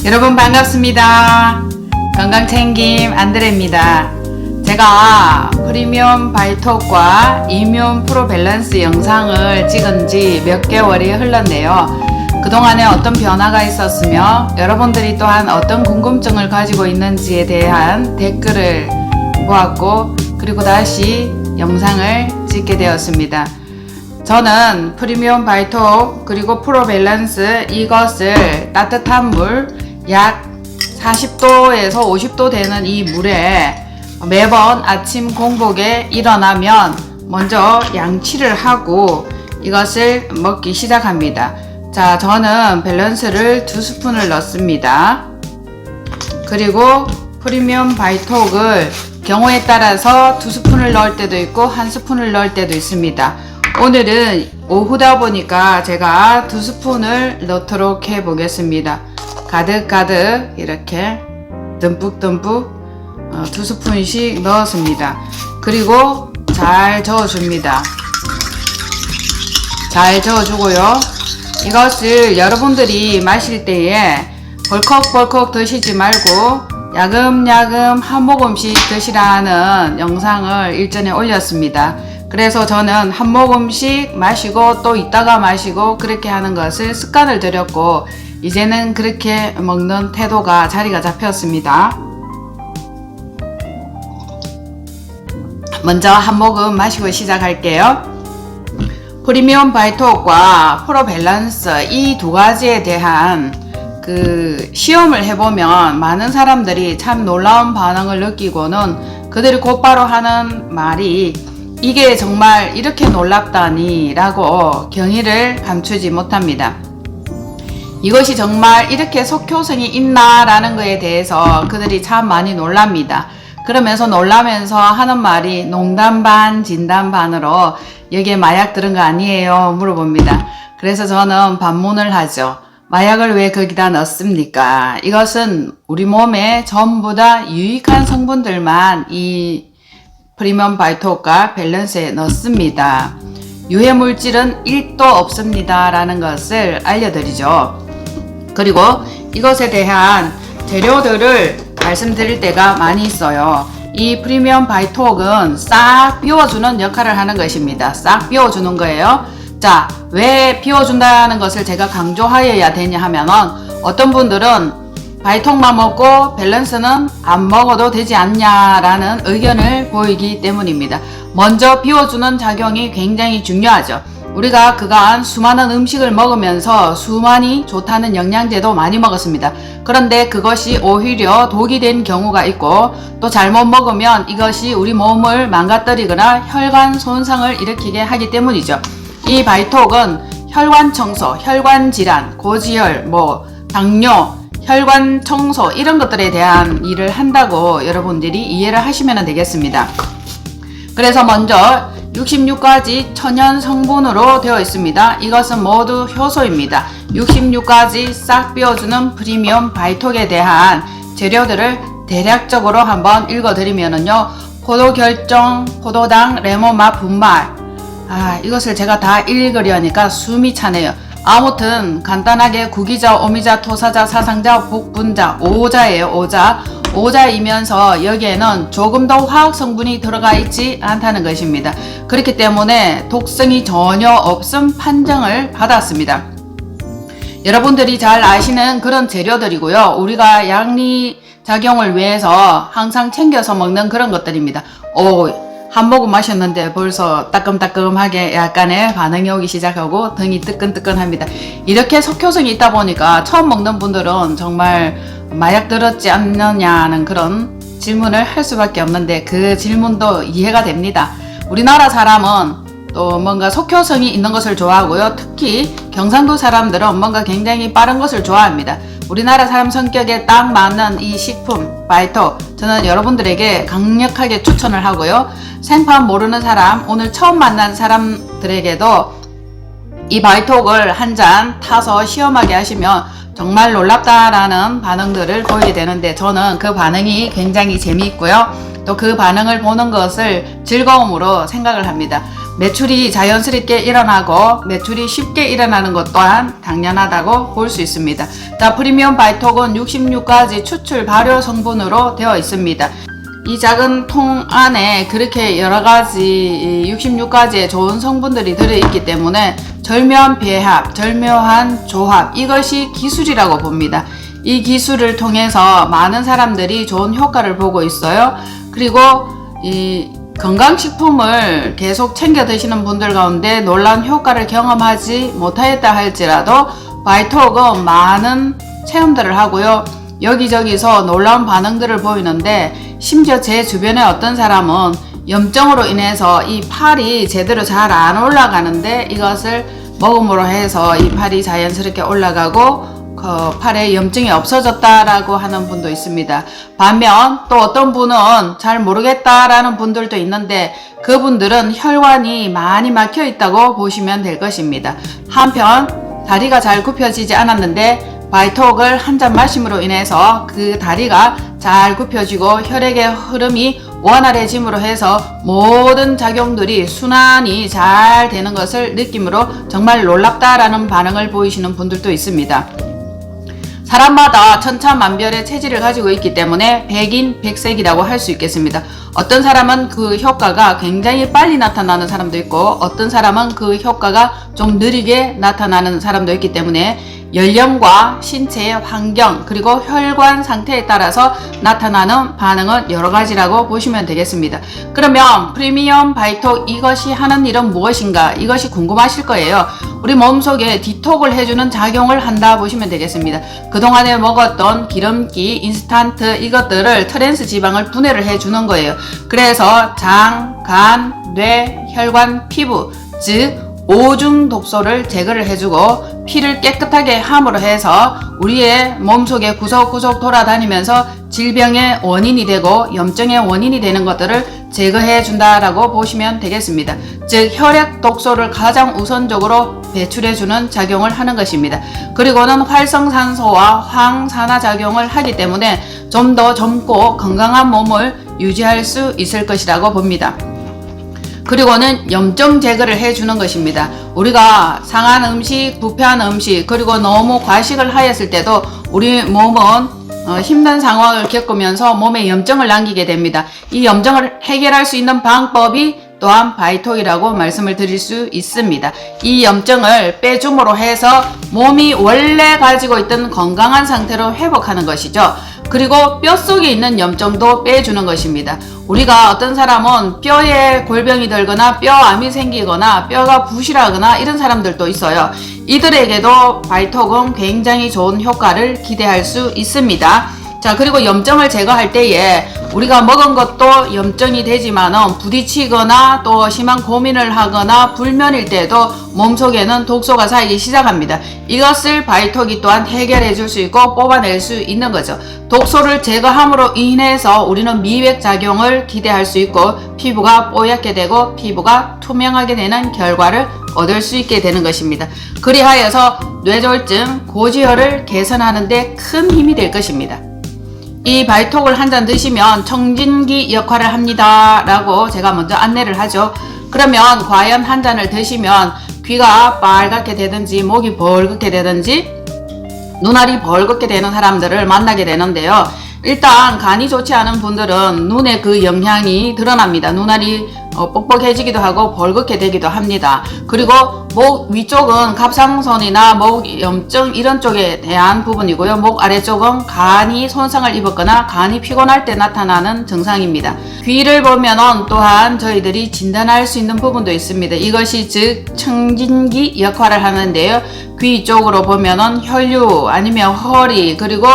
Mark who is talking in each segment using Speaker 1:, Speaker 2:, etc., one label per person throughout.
Speaker 1: 여러분 반갑습니다. 건강챙김 안드레입니다. 제가 프리미엄 바이톡과 이뮨 프로 밸런스 영상을 찍은 지 몇 개월이 흘렀네요. 그동안에 어떤 변화가 있었으며 여러분들이 또한 어떤 궁금증을 가지고 있는지에 대한 댓글을 보았고, 그리고 다시 영상을 찍게 되었습니다. 저는 프리미엄 바이톡 그리고 프로 밸런스 이것을 따뜻한 물 약 40도에서 50도 되는 이 물에 매번 아침 공복에 일어나면 먼저 양치를 하고 이것을 먹기 시작합니다. 자, 저는 밸런스를 2스푼을 넣습니다. 그리고 프리미엄 바이톡을 경우에 따라서 2스푼을 넣을 때도 있고 1스푼을 넣을 때도 있습니다. 오늘은 오후다 보니까 제가 2스푼을 넣도록 해 보겠습니다. 가득가득 이렇게 듬뿍듬뿍 2스푼씩 넣었습니다. 그리고 잘 저어줍니다. 잘 저어주고요. 이것을 여러분들이 마실 때에 벌컥벌컥 드시지 말고 야금야금 한 모금씩 드시라는 영상을 일전에 올렸습니다. 그래서 저는 한 모금씩 마시고 또 이따가 마시고 그렇게 하는 것을 습관을 들였고, 이제는 그렇게 먹는 태도가 자리가 잡혔습니다. 먼저 한 모금 마시고 시작할게요. 프리미엄 바이톡과 프로 밸런스 이 두 가지에 대한 시험을 해보면 많은 사람들이 참 놀라운 반응을 느끼고는 그들이 곧바로 하는 말이 이게 정말 이렇게 놀랍다니 라고 경의를 감추지 못합니다. 이것이 정말 이렇게 속효성이 있나 라는 것에 대해서 그들이 참 많이 놀랍니다. 그러면서 놀라면서 하는 말이 농담 반 진담 반으로 여기에 마약 들은 거 아니에요 물어봅니다. 그래서 저는 반문을 하죠. 마약을 왜 거기다 넣습니까? 이것은 우리 몸에 전부 다 유익한 성분들만 이 프리미엄 바이톡과 밸런스에 넣습니다. 유해 물질은 1도 없습니다 라는 것을 알려드리죠. 그리고 이것에 대한 재료들을 말씀드릴 때가 많이 있어요. 이 프리미엄 바이톡은 싹 비워주는 역할을 하는 것입니다. 싹 비워주는 거예요. 자, 왜 비워준다는 것을 제가 강조하여야 되냐 하면은 어떤 분들은 바이톡만 먹고 밸런스는 안 먹어도 되지 않냐라는 의견을 보이기 때문입니다. 먼저 비워주는 작용이 굉장히 중요하죠. 우리가 그간 수많은 음식을 먹으면서 수많이 좋다는 영양제도 많이 먹었습니다. 그런데 그것이 오히려 독이 된 경우가 있고, 또 잘못 먹으면 이것이 우리 몸을 망가뜨리거나 혈관 손상을 일으키게 하기 때문이죠. 이 바이톡은 혈관 청소, 혈관 질환, 고지혈, 당뇨, 혈관 청소 이런 것들에 대한 일을 한다고 여러분들이 이해를 하시면 되겠습니다. 그래서 먼저 66가지 천연 성분으로 되어 있습니다. 이것은 모두 효소입니다. 66가지 싹 비워주는 프리미엄 바이톡에 대한 재료들을 대략적으로 한번 읽어드리면은요. 포도결정, 포도당, 레몬맛 분말. 이것을 제가 다 읽으려니까 숨이 차네요. 아무튼 간단하게 구기자, 오미자, 토사자, 사상자, 복분자, 오자예요. 오자이면서 여기에는 조금 더 화학 성분이 들어가 있지 않다는 것입니다. 그렇기 때문에 독성이 전혀 없음 판정을 받았습니다. 여러분들이 잘 아시는 그런 재료들이고요. 우리가 양리작용을 위해서 항상 챙겨서 먹는 그런 것들입니다. 한 모금 마셨는데 벌써 따끔따끔하게 약간의 반응이 오기 시작하고 등이 뜨끈뜨끈합니다. 이렇게 속효성이 있다 보니까 처음 먹는 분들은 정말 마약 들었지 않느냐는 그런 질문을 할 수밖에 없는데 그 질문도 이해가 됩니다. 우리나라 사람은 또 뭔가 속효성이 있는 것을 좋아하고요. 특히 경상도 사람들은 뭔가 굉장히 빠른 것을 좋아합니다. 우리나라 사람 성격에 딱 맞는 이 식품 바이톡 저는 여러분들에게 강력하게 추천을 하고요. 생판 모르는 사람, 오늘 처음 만난 사람들에게도 이 바이톡을 한 잔 타서 시험하게 하시면 정말 놀랍다라는 반응들을 보이게 되는데, 저는 그 반응이 굉장히 재미있고요. 또 그 반응을 보는 것을 즐거움으로 생각을 합니다. 매출이 자연스럽게 일어나고 매출이 쉽게 일어나는 것 또한 당연하다고 볼 수 있습니다. 자, 프리미엄 바이톡은 66가지 추출 발효 성분으로 되어 있습니다. 이 작은 통 안에 그렇게 여러가지 66가지의 좋은 성분들이 들어있기 때문에 절묘한 배합, 절묘한 조합, 이것이 기술이라고 봅니다. 이 기술을 통해서 많은 사람들이 좋은 효과를 보고 있어요. 그리고 이 건강식품을 계속 챙겨 드시는 분들 가운데 놀라운 효과를 경험하지 못하였다 할지라도 바이톡은 많은 체험들을 하고요. 여기저기서 놀라운 반응들을 보이는데, 심지어 제 주변에 어떤 사람은 염증으로 인해서 이 팔이 제대로 잘 안 올라가는데 이것을 먹음으로 해서 이 팔이 자연스럽게 올라가고 그 팔에 염증이 없어졌다라고 하는 분도 있습니다. 반면 또 어떤 분은 잘 모르겠다라는 분들도 있는데, 그분들은 혈관이 많이 막혀 있다고 보시면 될 것입니다. 한편 다리가 잘 굽혀지지 않았는데 바이톡을 한 잔 마심으로 인해서 그 다리가 잘 굽혀지고 혈액의 흐름이 원활해짐으로 해서 모든 작용들이 순환이 잘 되는 것을 느낌으로 정말 놀랍다라는 반응을 보이시는 분들도 있습니다. 사람마다 천차만별의 체질을 가지고 있기 때문에 백인백색이라고 할 수 있겠습니다. 어떤 사람은 그 효과가 굉장히 빨리 나타나는 사람도 있고, 어떤 사람은 그 효과가 좀 느리게 나타나는 사람도 있기 때문에 연령과 신체의 환경 그리고 혈관 상태에 따라서 나타나는 반응은 여러 가지라고 보시면 되겠습니다. 그러면 프리미엄 바이톡 이것이 하는 일은 무엇인가, 이것이 궁금하실 거예요. 우리 몸속에 디톡을 해주는 작용을 한다 보시면 되겠습니다. 그동안에 먹었던 기름기, 인스턴트 이것들을 트랜스 지방을 분해를 해주는 거예요. 그래서 장, 간, 뇌, 혈관, 피부, 즉 오중 독소를 제거를 해주고 피를 깨끗하게 함으로 해서 우리의 몸속에 구석구석 돌아다니면서 질병의 원인이 되고 염증의 원인이 되는 것들을 제거해 준다라고 보시면 되겠습니다. 즉 혈액 독소를 가장 우선적으로 배출해주는 작용을 하는 것입니다. 그리고는 활성산소와 황산화 작용을 하기 때문에 좀 더 젊고 건강한 몸을 유지할 수 있을 것이라고 봅니다. 그리고는 염증 제거를 해주는 것입니다. 우리가 상한 음식, 부패한 음식, 그리고 너무 과식을 하였을 때도 우리 몸은 힘든 상황을 겪으면서 몸에 염증을 남기게 됩니다. 이 염증을 해결할 수 있는 방법이 또한 바이톡이라고 말씀을 드릴 수 있습니다. 이 염증을 빼줌으로 해서 몸이 원래 가지고 있던 건강한 상태로 회복하는 것이죠. 그리고 뼛속에 있는 염증도 빼주는 것입니다. 우리가 어떤 사람은 뼈에 골병이 들거나 뼈암이 생기거나 뼈가 부실하거나 이런 사람들도 있어요. 이들에게도 바이톡은 굉장히 좋은 효과를 기대할 수 있습니다. 자, 그리고 염증을 제거할 때에 우리가 먹은 것도 염증이 되지만은 부딪히거나 또 심한 고민을 하거나 불면일 때도 몸속에는 독소가 쌓이기 시작합니다. 이것을 바이톡이 또한 해결해 줄 수 있고 뽑아낼 수 있는 거죠. 독소를 제거함으로 인해서 우리는 미백 작용을 기대할 수 있고 피부가 뽀얗게 되고 피부가 투명하게 되는 결과를 얻을 수 있게 되는 것입니다. 그리하여서 뇌졸중, 고지혈을 개선하는 데 큰 힘이 될 것입니다. 이 바이톡을 한 잔 드시면 청진기 역할을 합니다 라고 제가 먼저 안내를 하죠. 그러면 과연 한 잔을 드시면 귀가 빨갛게 되든지 목이 벌겋게 되든지 눈알이 벌겋게 되는 사람들을 만나게 되는데요. 일단 간이 좋지 않은 분들은 눈에 그 영향이 드러납니다. 눈알이 뻑뻑해지기도 하고 벌겋게 되기도 합니다. 그리고 목 위쪽은 갑상선이나 목 염증 이런 쪽에 대한 부분이고요. 목 아래쪽은 간이 손상을 입었거나 간이 피곤할 때 나타나는 증상입니다. 귀를 보면은 또한 저희들이 진단할 수 있는 부분도 있습니다. 이것이 즉 청진기 역할을 하는데요. 귀 쪽으로 보면은 혈류 아니면 허리 그리고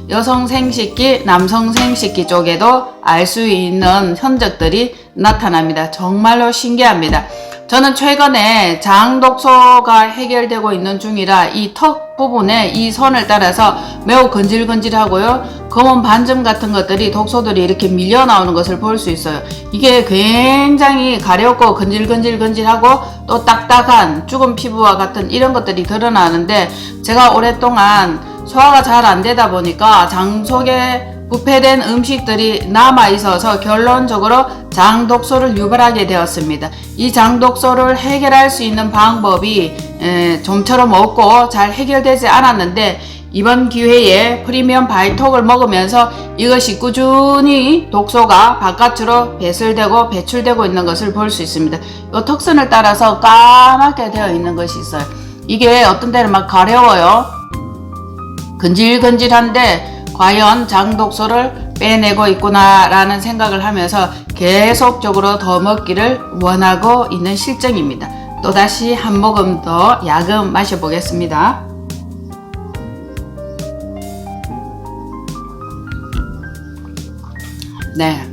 Speaker 1: 여성 생식기, 남성 생식기 쪽에도 알 수 있는 흔적들이 나타납니다. 정말로 신기합니다. 저는 최근에 장 독소가 해결되고 있는 중이라 이 턱 부분에 이 선을 따라서 매우 건질건질하고요. 검은 반점 같은 것들이 독소들이 이렇게 밀려 나오는 것을 볼 수 있어요. 이게 굉장히 가렵고 건질건질하고 또 딱딱한 죽은 피부와 같은 이런 것들이 드러나는데 제가 오랫동안 소화가 잘 안 되다 보니까 장 속에 부패된 음식들이 남아 있어서 결론적으로 장독소를 유발하게 되었습니다. 이 장독소를 해결할 수 있는 방법이 좀처럼 없고 잘 해결되지 않았는데, 이번 기회에 프리미엄 바이톡을 먹으면서 이것이 꾸준히 독소가 바깥으로 배출되고 있는 것을 볼 수 있습니다. 이 턱선을 따라서 까맣게 되어 있는 것이 있어요. 이게 어떤 때는 막 가려워요. 근질근질한데 과연 장독소를 빼내고 있구나 라는 생각을 하면서 계속적으로 더 먹기를 원하고 있는 실정입니다. 또다시 한 모금 더 야금 마셔보겠습니다. 네,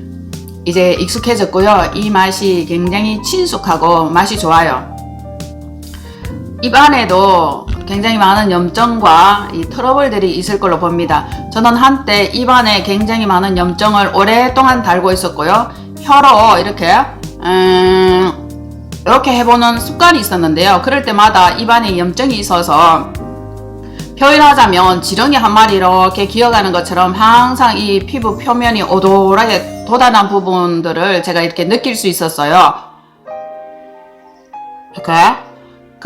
Speaker 1: 이제 익숙해졌고요. 이 맛이 굉장히 친숙하고 맛이 좋아요. 입안에도 굉장히 많은 염증과 이 트러블들이 있을 걸로 봅니다. 저는 한때 입안에 굉장히 많은 염증을 오랫동안 달고 있었고요. 혀로 이렇게 해보는 습관이 있었는데요. 그럴 때마다 입안에 염증이 있어서 표현하자면 지렁이 한 마리 이렇게 기어가는 것처럼 항상 이 피부 표면이 오돌하게 돋아난 부분들을 제가 이렇게 느낄 수 있었어요. 이렇게.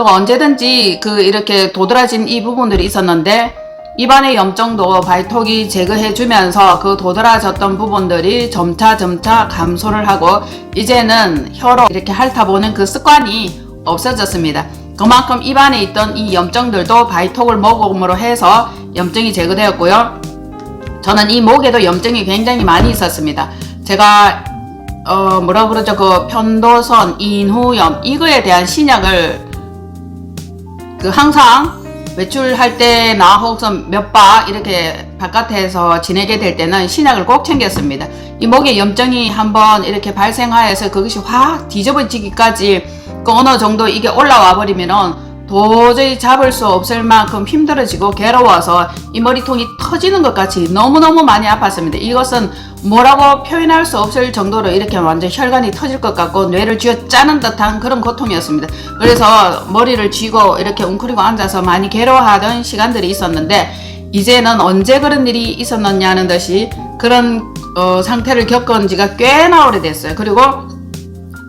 Speaker 1: 언제든지 이렇게 도드라진 이 부분들이 있었는데, 입안의 염증도 바이톡이 제거해주면서 그 도드라졌던 부분들이 점차 감소를 하고, 이제는 혀로 이렇게 핥아보는 그 습관이 없어졌습니다. 그만큼 입안에 있던 이 염증들도 바이톡을 먹음으로 해서 염증이 제거되었고요. 저는 이 목에도 염증이 굉장히 많이 있었습니다. 제가 편도선, 인후염 이거에 대한 신약을 항상 외출할 때나 혹은 몇 바 이렇게 바깥에서 지내게 될 때는 신약을 꼭 챙겼습니다. 이 목에 염증이 한번 이렇게 발생하여서 그것이 확 뒤집어지기까지 어느 정도 이게 올라와 버리면은 도저히 잡을 수 없을 만큼 힘들어지고 괴로워서 이 머리통이 터지는 것 같이 너무너무 많이 아팠습니다. 이것은 뭐라고 표현할 수 없을 정도로 이렇게 완전 혈관이 터질 것 같고 뇌를 쥐어 짜는 듯한 그런 고통이었습니다. 그래서 머리를 쥐고 이렇게 웅크리고 앉아서 많이 괴로워하던 시간들이 있었는데, 이제는 언제 그런 일이 있었느냐는 듯이 그런 상태를 겪은 지가 꽤나 오래됐어요. 그리고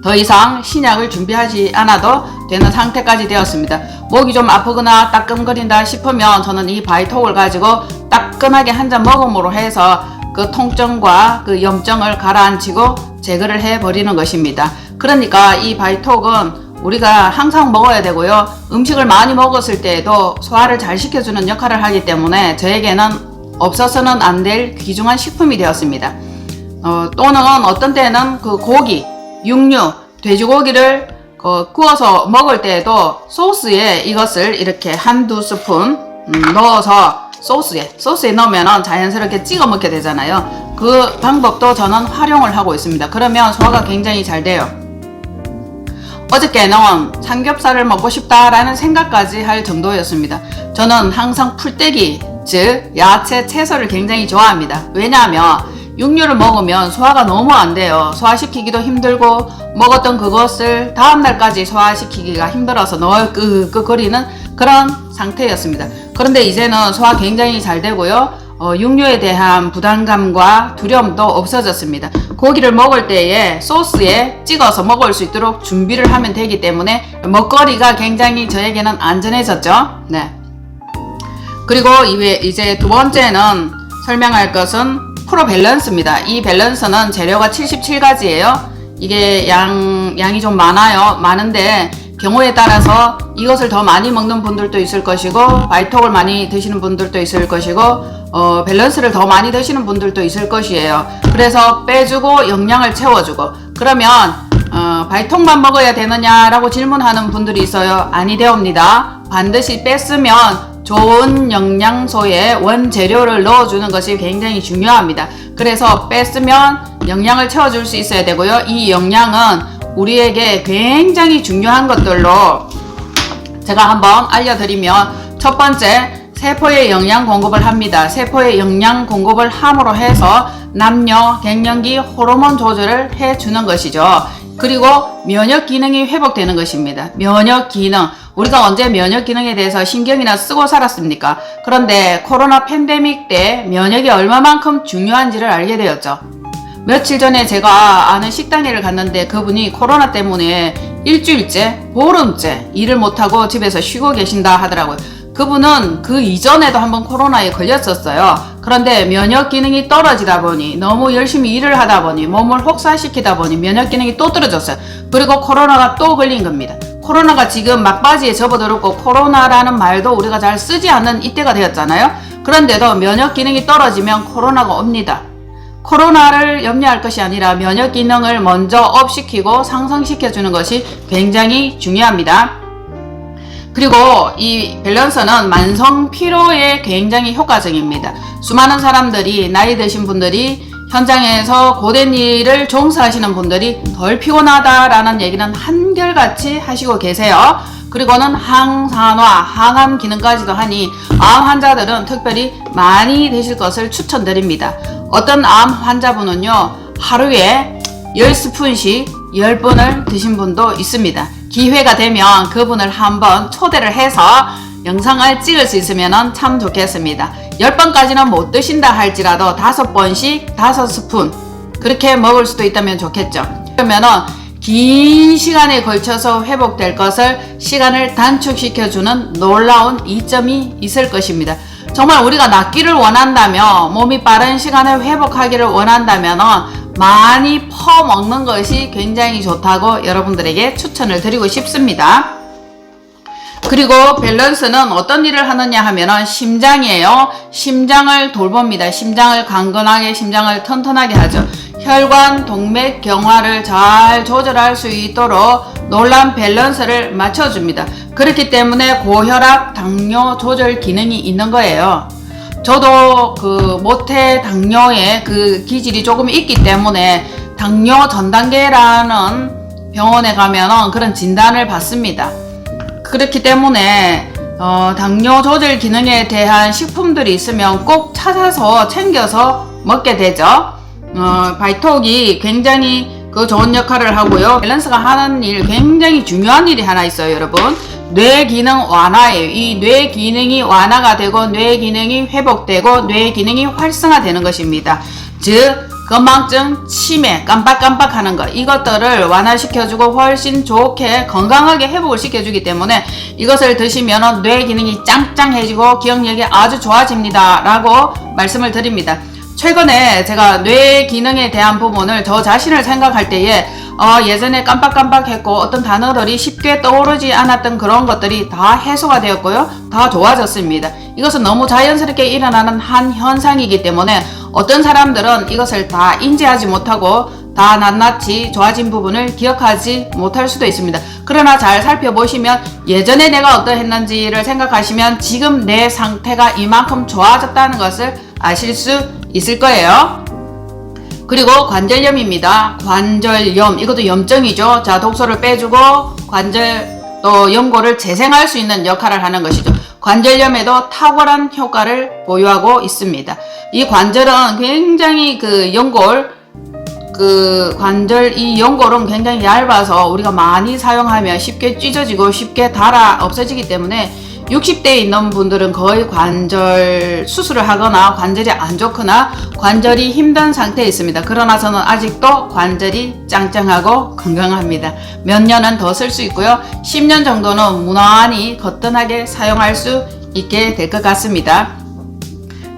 Speaker 1: 더 이상 신약을 준비하지 않아도 되는 상태까지 되었습니다. 목이 좀 아프거나 따끔거린다 싶으면 저는 이 바이톡을 가지고 따끔하게 한 잔 먹음으로 해서 그 통증과 그 염증을 가라앉히고 제거를 해버리는 것입니다. 그러니까 이 바이톡은 우리가 항상 먹어야 되고요. 음식을 많이 먹었을 때에도 소화를 잘 시켜주는 역할을 하기 때문에 저에게는 없어서는 안 될 귀중한 식품이 되었습니다. 또는 어떤 때는 고기, 육류, 돼지고기를 구워서 먹을 때에도 소스에 이것을 이렇게 한두 스푼 넣어서 소스에 넣으면 자연스럽게 찍어 먹게 되잖아요. 그 방법도 저는 활용을 하고 있습니다. 그러면 소화가 굉장히 잘 돼요. 어저께는 삼겹살을 먹고 싶다라는 생각까지 할 정도였습니다. 저는 항상 풀떼기, 즉 야채, 채소를 굉장히 좋아합니다. 왜냐하면 육류를 먹으면 소화가 너무 안 돼요. 소화시키기도 힘들고 먹었던 그것을 다음날까지 소화시키기가 힘들어서 너끌끌거리는 그런 상태였습니다. 그런데 이제는 소화 굉장히 잘 되고요. 육류에 대한 부담감과 두려움도 없어졌습니다. 고기를 먹을 때에 소스에 찍어서 먹을 수 있도록 준비를 하면 되기 때문에 먹거리가 굉장히 저에게는 안전해졌죠. 네. 그리고 이제 두 번째는 설명할 것은 프로 밸런스입니다. 이 밸런스는 재료가 77가지예요. 이게 양이 좀 많은데 경우에 따라서 이것을 더 많이 먹는 분들도 있을 것이고 바이톡을 많이 드시는 분들도 있을 것이고 밸런스를 더 많이 드시는 분들도 있을 것이에요. 그래서 빼주고 영양을 채워주고, 그러면 바이톡만 먹어야 되느냐라고 질문하는 분들이 있어요. 아니되옵니다. 반드시 뺐으면 좋은 영양소의 원재료를 넣어주는 것이 굉장히 중요합니다. 그래서 뺐으면 영양을 채워줄 수 있어야 되고요. 이 영양은 우리에게 굉장히 중요한 것들로 제가 한번 알려드리면, 첫 번째, 세포에 영양 공급을 합니다. 세포에 영양 공급을 함으로 해서 남녀, 갱년기 호르몬 조절을 해주는 것이죠. 그리고 면역 기능이 회복되는 것입니다. 면역 기능. 우리가 언제 면역 기능에 대해서 신경이나 쓰고 살았습니까? 그런데 코로나 팬데믹 때 면역이 얼마만큼 중요한지를 알게 되었죠. 며칠 전에 제가 아는 식당에를 갔는데 그분이 코로나 때문에 일주일째, 보름째 일을 못하고 집에서 쉬고 계신다 하더라고요. 그분은 그 이전에도 한번 코로나에 걸렸었어요. 그런데 면역 기능이 떨어지다 보니 너무 열심히 일을 하다 보니 몸을 혹사시키다 보니 면역 기능이 또 떨어졌어요. 그리고 코로나가 또 걸린 겁니다. 코로나가 지금 막바지에 접어들었고 코로나라는 말도 우리가 잘 쓰지 않는 이때가 되었잖아요. 그런데도 면역 기능이 떨어지면 코로나가 옵니다. 코로나를 염려할 것이 아니라 면역 기능을 먼저 업시키고 상승시켜주는 것이 굉장히 중요합니다. 그리고 이 밸런스는 만성 피로에 굉장히 효과적입니다. 수많은 사람들이 나이 드신 분들이 현장에서 고된 일을 종사하시는 분들이 덜 피곤하다라는 얘기는 한결같이 하시고 계세요. 그리고는 항산화, 항암 기능까지도 하니 암 환자들은 특별히 많이 드실 것을 추천드립니다. 어떤 암 환자분은요, 하루에 10스푼씩 10분을 드신 분도 있습니다. 기회가 되면 그분을 한번 초대를 해서 영상을 찍을 수 있으면 참 좋겠습니다. 10번까지는 못 드신다 할지라도 5번씩 5스푼 그렇게 먹을 수도 있다면 좋겠죠. 그러면은 긴 시간에 걸쳐서 회복될 것을 시간을 단축시켜주는 놀라운 이점이 있을 것입니다. 정말 우리가 낫기를 원한다면, 몸이 빠른 시간에 회복하기를 원한다면 많이 퍼먹는 것이 굉장히 좋다고 여러분들에게 추천을 드리고 싶습니다. 그리고 밸런스는 어떤 일을 하느냐 하면은 심장이에요. 심장을 돌봅니다. 심장을 강건하게, 심장을 튼튼하게 하죠. 혈관, 동맥 경화를 잘 조절할 수 있도록 놀라운 밸런스를 맞춰줍니다. 그렇기 때문에 고혈압, 당뇨 조절 기능이 있는 거예요. 저도 그 모태 당뇨의 그 기질이 조금 있기 때문에 당뇨 전단계라는 병원에 가면은 그런 진단을 받습니다. 그렇기 때문에 당뇨 조절 기능에 대한 식품들이 있으면 꼭 찾아서 챙겨서 먹게 되죠. 바이톡이 굉장히 그 좋은 역할을 하고요. 밸런스가 하는 일, 굉장히 중요한 일이 하나 있어요, 여러분. 뇌 기능 완화예요. 이 뇌 기능이 완화가 되고 뇌 기능이 회복되고 뇌 기능이 활성화되는 것입니다. 즉 건망증, 치매, 깜빡깜빡하는 것, 이것들을 완화시켜주고 훨씬 좋게 건강하게 회복을 시켜주기 때문에 이것을 드시면 뇌 기능이 짱짱해지고 기억력이 아주 좋아집니다 라고 말씀을 드립니다. 최근에 제가 뇌 기능에 대한 부분을 저 자신을 생각할 때에 예전에 깜빡깜빡했고 어떤 단어들이 쉽게 떠오르지 않았던 그런 것들이 다 해소가 되었고요. 다 좋아졌습니다. 이것은 너무 자연스럽게 일어나는 한 현상이기 때문에 어떤 사람들은 이것을 다 인지하지 못하고 다 낱낱이 좋아진 부분을 기억하지 못할 수도 있습니다. 그러나 잘 살펴보시면 예전에 내가 어떠했는지를 생각하시면 지금 내 상태가 이만큼 좋아졌다는 것을 아실 수 있을 거예요. 그리고 관절염입니다. 관절염, 이것도 염증이죠. 자, 독소를 빼주고 관절 또 연골을 재생할 수 있는 역할을 하는 것이죠. 관절염에도 탁월한 효과를 보유하고 있습니다. 이 관절은 굉장히 그 관절 이 연골은 굉장히 얇아서 우리가 많이 사용하면 쉽게 찢어지고 쉽게 닳아 없어지기 때문에 60대에 있는 분들은 거의 관절 수술을 하거나 관절이 안 좋거나 관절이 힘든 상태에 있습니다. 그러나 저는 아직도 관절이 짱짱하고 건강합니다. 몇 년은 더 쓸 수 있고요. 10년 정도는 무난히 거뜬하게 사용할 수 있게 될 것 같습니다.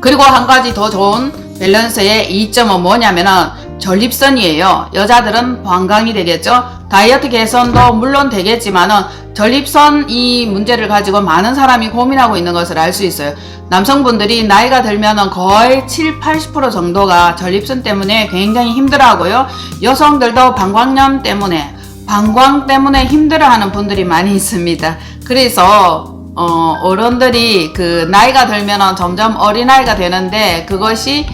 Speaker 1: 그리고 한 가지 더 좋은 밸런스의 이점은 뭐냐면은 전립선이에요. 여자들은 방광이 되겠죠. 다이어트 개선도 물론 되겠지만은 전립선 이 문제를 가지고 많은 사람이 고민하고 있는 것을 알 수 있어요. 남성분들이 나이가 들면은 거의 70-80% 정도가 전립선 때문에 굉장히 힘들어하고요. 여성들도 방광염 때문에 방광 때문에 힘들어하는 분들이 많이 있습니다. 그래서 어른들이 그 나이가 들면은 점점 어린아이가 되는데 그것이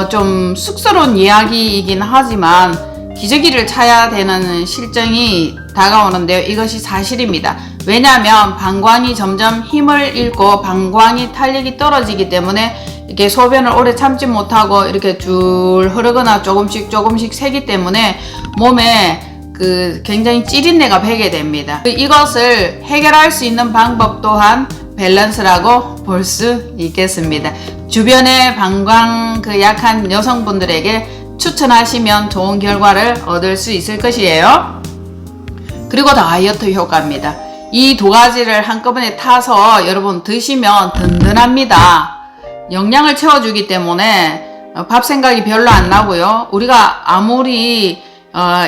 Speaker 1: 좀 쑥스러운 이야기이긴 하지만 기저귀를 차야 되는 실정이 다가오는데요. 이것이 사실입니다. 왜냐하면 방광이 점점 힘을 잃고 방광이 탄력이 떨어지기 때문에 이렇게 소변을 오래 참지 못하고 이렇게 줄 흐르거나 조금씩 새기 때문에 몸에 그 굉장히 찌린내가 배게 됩니다. 이것을 해결할 수 있는 방법 또한 밸런스라고 볼 수 있겠습니다. 주변에 방광 그 약한 여성분들에게 추천하시면 좋은 결과를 얻을 수 있을 것이에요. 그리고 다이어트 효과입니다. 이 두 가지를 한꺼번에 타서 여러분 드시면 든든합니다. 영양을 채워주기 때문에 밥 생각이 별로 안 나고요. 우리가 아무리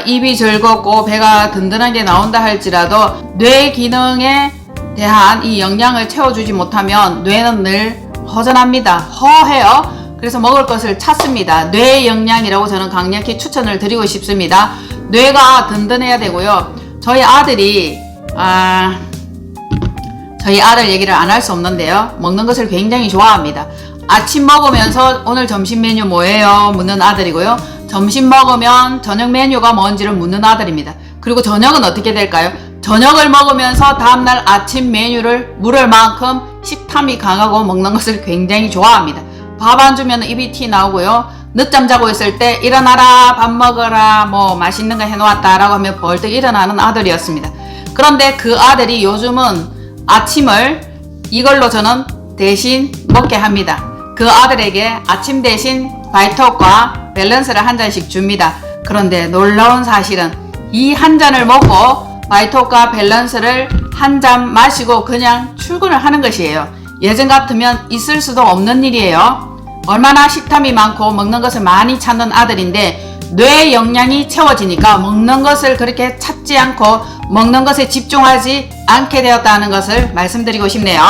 Speaker 1: 입이 즐겁고 배가 든든하게 나온다 할지라도 뇌 기능에 대한 이 영양을 채워주지 못하면 뇌는 늘 허전합니다. 허해요. 그래서 먹을 것을 찾습니다. 뇌 영양이라고 저는 강력히 추천을 드리고 싶습니다. 뇌가 든든해야 되고요. 저희 아들 얘기를 안 할 수 없는데요. 먹는 것을 굉장히 좋아합니다. 아침 먹으면서 오늘 점심 메뉴 뭐예요? 묻는 아들이고요. 점심 먹으면 저녁 메뉴가 뭔지를 묻는 아들입니다. 그리고 저녁은 어떻게 될까요? 저녁을 먹으면서 다음날 아침 메뉴를 물을 만큼 식탐이 강하고 먹는 것을 굉장히 좋아합니다. 밥 안 주면 입이 티 나오고요. 늦잠 자고 있을 때 일어나라 밥 먹어라 뭐 맛있는 거 해놓았다 라고 하면 벌떡 일어나는 아들이었습니다. 그런데 그 아들이 요즘은 아침을 이걸로 저는 대신 먹게 합니다. 그 아들에게 아침 대신 바이톡과 밸런스를 한 잔씩 줍니다. 그런데 놀라운 사실은 이 한 잔을 먹고 바이톡과 밸런스를 한 잔 마시고 그냥 출근을 하는 것이에요. 예전 같으면 있을 수도 없는 일이에요. 얼마나 식탐이 많고 먹는 것을 많이 찾는 아들인데 뇌 영양이 채워지니까 먹는 것을 그렇게 찾지 않고 먹는 것에 집중하지 않게 되었다는 것을 말씀드리고 싶네요.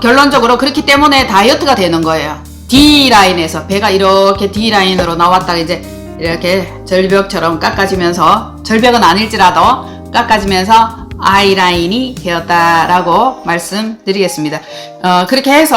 Speaker 1: 결론적으로 그렇기 때문에 다이어트가 되는 거예요. D라인에서 배가 이렇게 D라인으로 나왔다가 이제 이렇게 절벽처럼 깎아지면서 절벽은 아닐지라도 깎아지면서 I라인이 되었다라고 말씀드리겠습니다. 그렇게 해서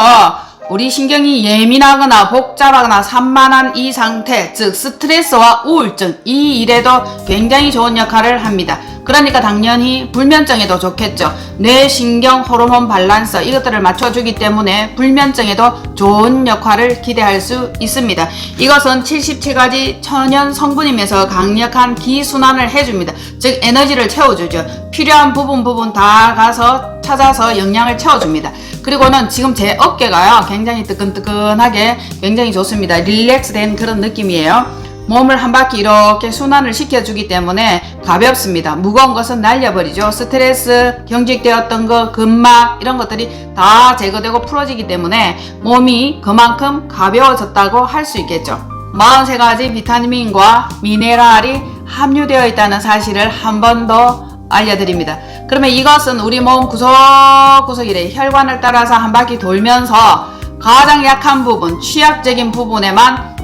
Speaker 1: 우리 신경이 예민하거나 복잡하거나 산만한 이 상태, 즉 스트레스와 우울증, 이 일에도 굉장히 좋은 역할을 합니다. 그러니까 당연히 불면증에도 좋겠죠. 뇌 신경 호르몬 밸런스 이것들을 맞춰주기 때문에 불면증에도 좋은 역할을 기대할 수 있습니다. 이것은 77가지 천연 성분이면서 강력한 기순환을 해줍니다. 즉 에너지를 채워주죠. 필요한 부분 다 가서 찾아서 영양을 채워줍니다. 그리고는 지금 제 어깨가요 굉장히 뜨끈뜨끈하게 굉장히 좋습니다. 릴렉스된 그런 느낌이에요. 몸을 한 바퀴 이렇게 순환을 시켜주기 때문에 가볍습니다. 무거운 것은 날려버리죠. 스트레스, 경직되었던 거, 근막 이런 것들이 다 제거되고 풀어지기 때문에 몸이 그만큼 가벼워졌다고 할 수 있겠죠. 43가지 비타민과 미네랄이 함유되어 있다는 사실을 한 번 더 알려드립니다. 그러면 이것은 우리 몸 구석구석이래 혈관을 따라서 한 바퀴 돌면서 가장 약한 부분, 취약적인 부분에만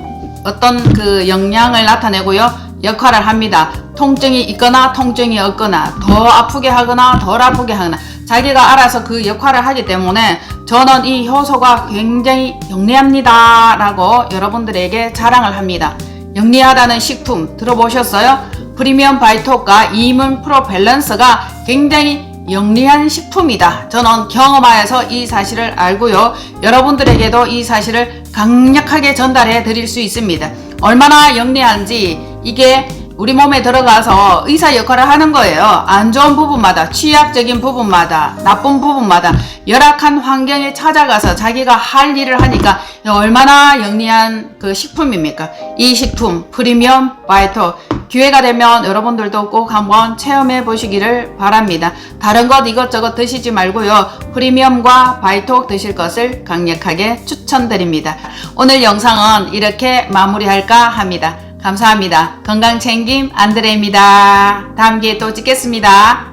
Speaker 1: 어떤 그 영향을 나타내고요. 역할을 합니다. 통증이 있거나 통증이 없거나 더 아프게 하거나 덜 아프게 하거나 자기가 알아서 그 역할을 하기 때문에 저는 이 효소가 굉장히 영리합니다 라고 여러분들에게 자랑을 합니다. 영리하다는 식품 들어보셨어요? 프리미엄 바이톡과 이문 프로 밸런스가 굉장히 영리한 식품이다. 저는 경험하여서 이 사실을 알고요. 여러분들에게도 이 사실을 강력하게 전달해 드릴 수 있습니다. 얼마나 영리한지 이게 우리 몸에 들어가서 의사 역할을 하는 거예요. 안 좋은 부분마다, 취약적인 부분마다, 나쁜 부분마다 열악한 환경에 찾아가서 자기가 할 일을 하니까 얼마나 영리한 그 식품입니까? 이 식품 프리미엄 바이톡 기회가 되면 여러분들도 꼭 한번 체험해 보시기를 바랍니다. 다른 것 이것저것 드시지 말고요. 프리미엄과 바이톡 드실 것을 강력하게 추천드립니다. 오늘 영상은 이렇게 마무리할까 합니다. 감사합니다. 건강챙김 안드레입니다. 다음 기회에 또 찍겠습니다.